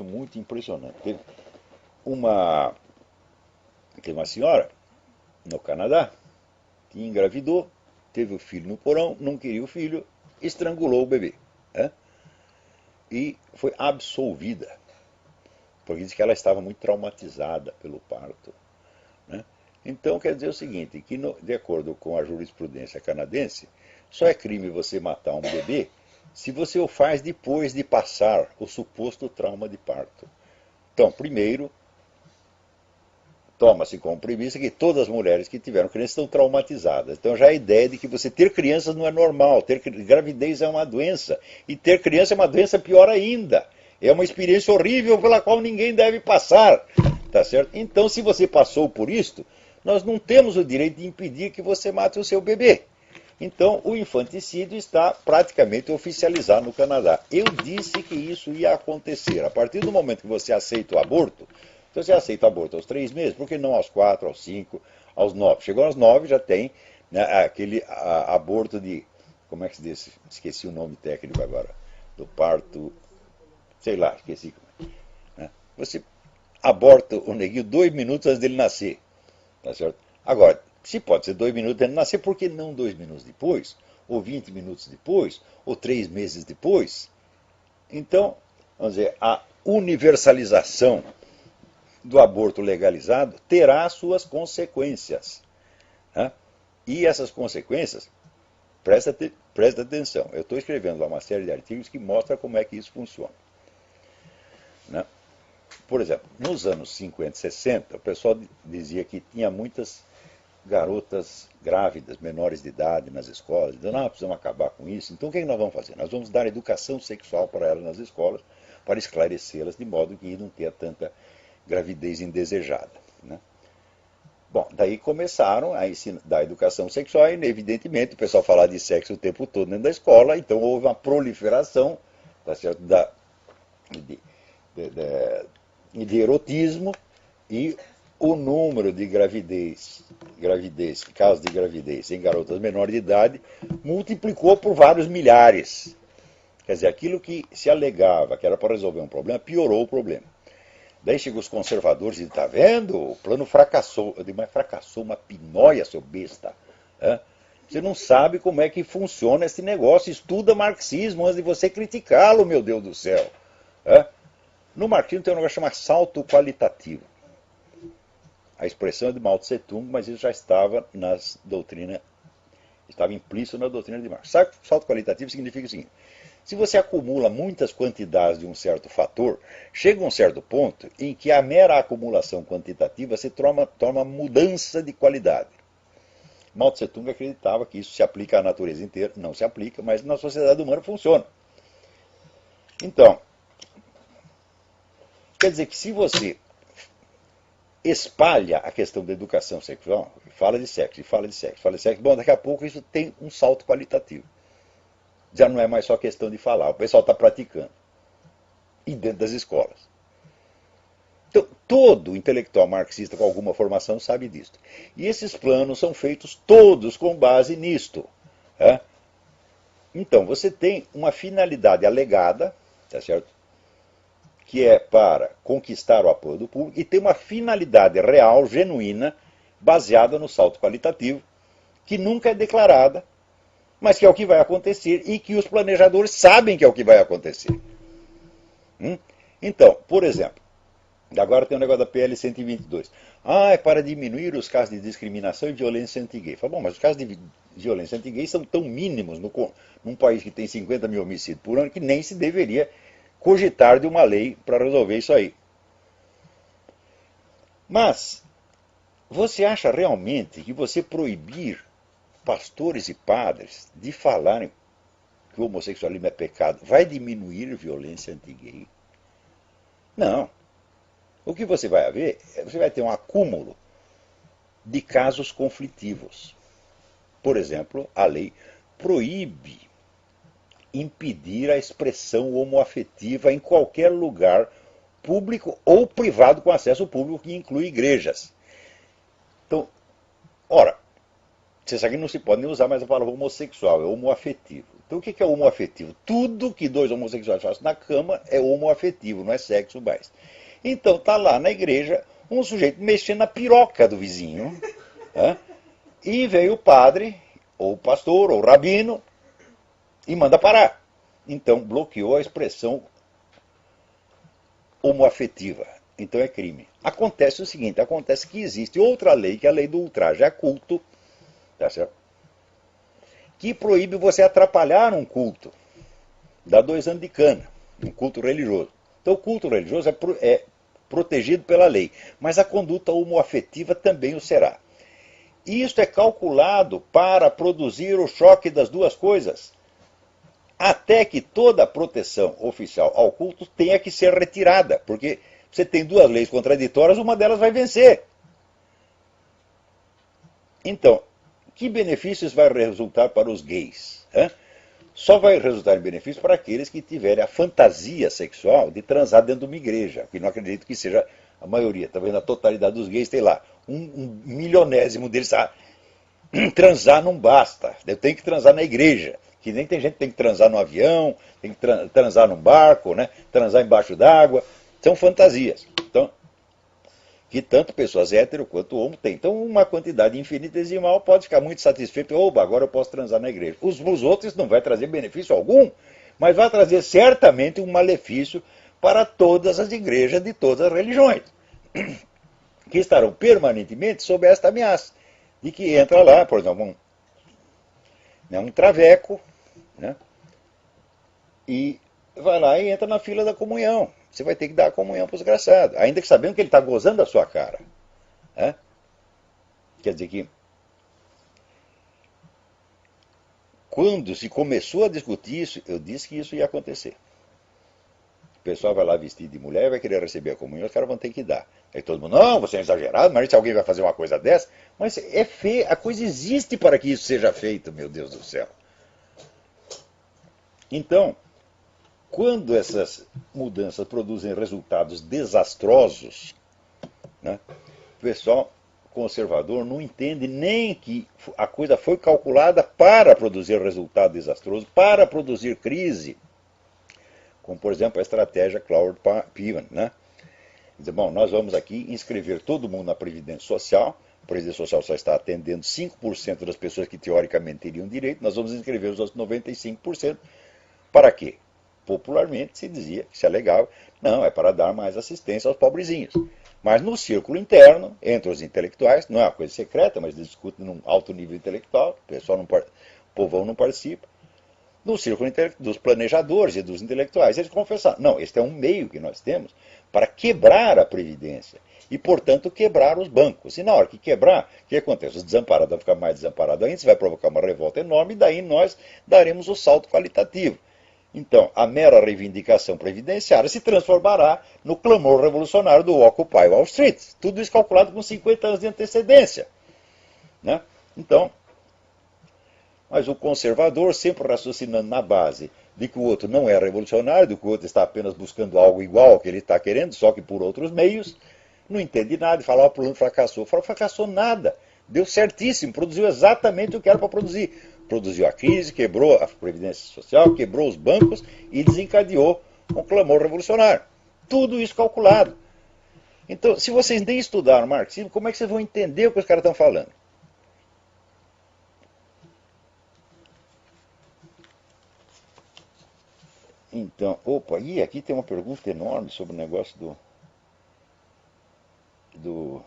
muito impressionante. Uma, teve uma senhora no Canadá que engravidou, teve o filho no porão, não queria o filho, estrangulou o bebê. Né? E foi absolvida, porque disse que ela estava muito traumatizada pelo parto. Né? Então quer dizer o seguinte, que de acordo com a jurisprudência canadense, só é crime você matar um bebê se você o faz depois de passar o suposto trauma de parto. Então, primeiro, toma-se como premissa que todas as mulheres que tiveram crianças estão traumatizadas. Então já a ideia de que você ter crianças não é normal, ter gravidez é uma doença, e ter criança é uma doença pior ainda. É uma experiência horrível pela qual ninguém deve passar. Tá certo? Então, se você passou por isto, nós não temos o direito de impedir que você mate o seu bebê. Então, o infanticídio está praticamente oficializado no Canadá. Eu disse que isso ia acontecer. A partir do momento que você aceita o aborto, então você aceita o aborto aos 3 meses, por que não aos 4, aos 5, aos 9? Chegou aos 9, já tem, né, aquele aborto de. Como é que se diz? Esqueci o nome técnico agora. Do parto. Sei lá, esqueci. Né? Você aborta o neguinho 2 minutos antes dele nascer. Tá certo? Agora, se pode ser 2 minutos antes de nascer, por que não 2 minutos depois? Ou 20 minutos depois? Ou 3 meses depois? Então, vamos dizer, a universalização do aborto legalizado terá suas consequências. Né? E essas consequências, presta atenção, eu estou escrevendo lá uma série de artigos que mostra como é que isso funciona. Né? Por exemplo, nos anos 50 e 60, o pessoal dizia que tinha muitas garotas grávidas, menores de idade nas escolas, dizendo, precisamos acabar com isso. Então o que nós vamos fazer? Nós vamos dar educação sexual para elas nas escolas, para esclarecê-las de modo que não tenha tanta gravidez indesejada. Né? Bom, daí começaram a ensinar, dar educação sexual e, evidentemente, o pessoal falava de sexo o tempo todo dentro da escola, então houve uma proliferação, tá certo, de erotismo, e o número de casos de gravidez em garotas menores de idade multiplicou por vários milhares. Quer dizer, aquilo que se alegava que era para resolver um problema, piorou o problema. Daí chegam os conservadores e dizem, tá vendo? O plano fracassou. Eu digo, mas fracassou uma pinóia, seu besta. Você não sabe como é que funciona esse negócio. Estuda marxismo antes de você criticá-lo, meu Deus do céu. No marxismo tem um negócio chamado salto qualitativo. A expressão é de Mao Tse Tung, mas isso já estava nas doutrinas, estava implícito na doutrina de Marx. Salto qualitativo significa o seguinte: se você acumula muitas quantidades de um certo fator, chega a um certo ponto em que a mera acumulação quantitativa se torna mudança de qualidade. Mao Tse Tung acreditava que isso se aplica à natureza inteira. Não se aplica, mas na sociedade humana funciona. Então, quer dizer que se você espalha a questão da educação sexual, fala de sexo, fala de sexo, fala de sexo, bom, daqui a pouco isso tem um salto qualitativo. Já não é mais só questão de falar, o pessoal está praticando. E dentro das escolas. Então, todo intelectual marxista com alguma formação sabe disso. E esses planos são feitos todos com base nisto. Então, você tem uma finalidade alegada, tá certo? Que é para conquistar o apoio do público, e tem uma finalidade real, genuína, baseada no salto qualitativo, que nunca é declarada, mas que é o que vai acontecer e que os planejadores sabem que é o que vai acontecer. Então, por exemplo, agora tem o negócio da PL 122. É para diminuir os casos de discriminação e violência anti-gay. Fala, bom, mas os casos de violência anti-gay são tão mínimos num país que tem 50 mil homicídios por ano que nem se deveria cogitar de uma lei para resolver isso aí. Mas, você acha realmente que você proibir pastores e padres de falarem que o homossexualismo é pecado vai diminuir violência anti-gay? Não. O que você vai ver, você vai ter um acúmulo de casos conflitivos. Por exemplo, a lei proíbe impedir a expressão homoafetiva em qualquer lugar público ou privado com acesso público, que inclui igrejas. Então, ora, Você sabe que não se pode nem usar mais a palavra homossexual, é homoafetivo. Então o que é homoafetivo? Tudo que dois homossexuais fazem na cama é homoafetivo, não é sexo mais. Então tá lá na igreja um sujeito mexendo na piroca do vizinho, né? E veio o padre, ou o pastor, ou o rabino, e manda parar. Então bloqueou a expressão homoafetiva. Então é crime. Acontece o seguinte, acontece que existe outra lei, que é a lei do ultraje a culto, tá certo? Que proíbe você atrapalhar um culto. Dá 2 anos de cana, um culto religioso. Então o culto religioso é protegido pela lei, mas a conduta homoafetiva também o será. E isso é calculado para produzir o choque das duas coisas, até que toda a proteção oficial ao culto tenha que ser retirada, porque você tem duas leis contraditórias, uma delas vai vencer. Então, que benefícios vai resultar para os gays? Só vai resultar em benefício para aqueles que tiverem a fantasia sexual de transar dentro de uma igreja, que não acredito que seja a maioria. Está vendo? A totalidade dos gays tem lá. Um milionésimo deles. Transar não basta. Eu tenho que transar na igreja. Que nem tem gente que tem que transar no avião, tem que transar num barco, né? Transar embaixo d'água. São fantasias. Então, que tanto pessoas hétero quanto homo têm. Então, uma quantidade infinitesimal pode ficar muito satisfeito. Oba, agora eu posso transar na igreja. Os outros não vai trazer benefício algum, mas vai trazer certamente um malefício para todas as igrejas de todas as religiões, que estarão permanentemente sob esta ameaça. De que entra lá, por exemplo, um traveco, né? E vai lá e entra na fila da comunhão. Você vai ter que dar a comunhão para o desgraçado, ainda que sabendo que ele está gozando da sua cara. Né? Quer dizer que quando se começou a discutir isso, eu disse que isso ia acontecer. O pessoal vai lá vestido de mulher e vai querer receber a comunhão, os caras vão ter que dar. Aí todo mundo, não, você é exagerado, mas se alguém vai fazer uma coisa dessa, mas é feio, a coisa existe para que isso seja feito, meu Deus do céu. Então, quando essas mudanças produzem resultados desastrosos, né, o pessoal conservador não entende nem que a coisa foi calculada para produzir resultado desastroso, para produzir crise, como por exemplo a estratégia Claude Piven, né? Dizer, bom, nós vamos aqui inscrever todo mundo na Previdência Social, a Previdência Social só está atendendo 5% das pessoas que teoricamente teriam direito, nós vamos inscrever os outros 95%, para quê? Popularmente se dizia, se alegava, não, é para dar mais assistência aos pobrezinhos. Mas no círculo interno, entre os intelectuais, não é uma coisa secreta, mas eles discutem num alto nível intelectual, o pessoal o povão não participa, no círculo dos planejadores e dos intelectuais, eles confessaram, não, este é um meio que nós temos para quebrar a Previdência e, portanto, quebrar os bancos. E na hora que quebrar, o que acontece? Os desamparados vão ficar mais desamparados ainda, isso vai provocar uma revolta enorme, e daí nós daremos o salto qualitativo. Então, a mera reivindicação previdenciária se transformará no clamor revolucionário do Occupy Wall Street. Tudo isso calculado com 50 anos de antecedência. Né? Então, mas o conservador, sempre raciocinando na base de que o outro não é revolucionário, de que o outro está apenas buscando algo igual ao que ele está querendo, só que por outros meios, não entende nada e fala, o plano fracassou. Fala, fracassou nada. Deu certíssimo, produziu exatamente o que era para produzir. Produziu a crise, quebrou a Previdência Social, quebrou os bancos e desencadeou um clamor revolucionário. Tudo isso calculado. Então, se vocês nem estudaram marxismo, como é que vocês vão entender o que os caras estão falando? Então, opa, e aqui tem uma pergunta enorme sobre o negócio do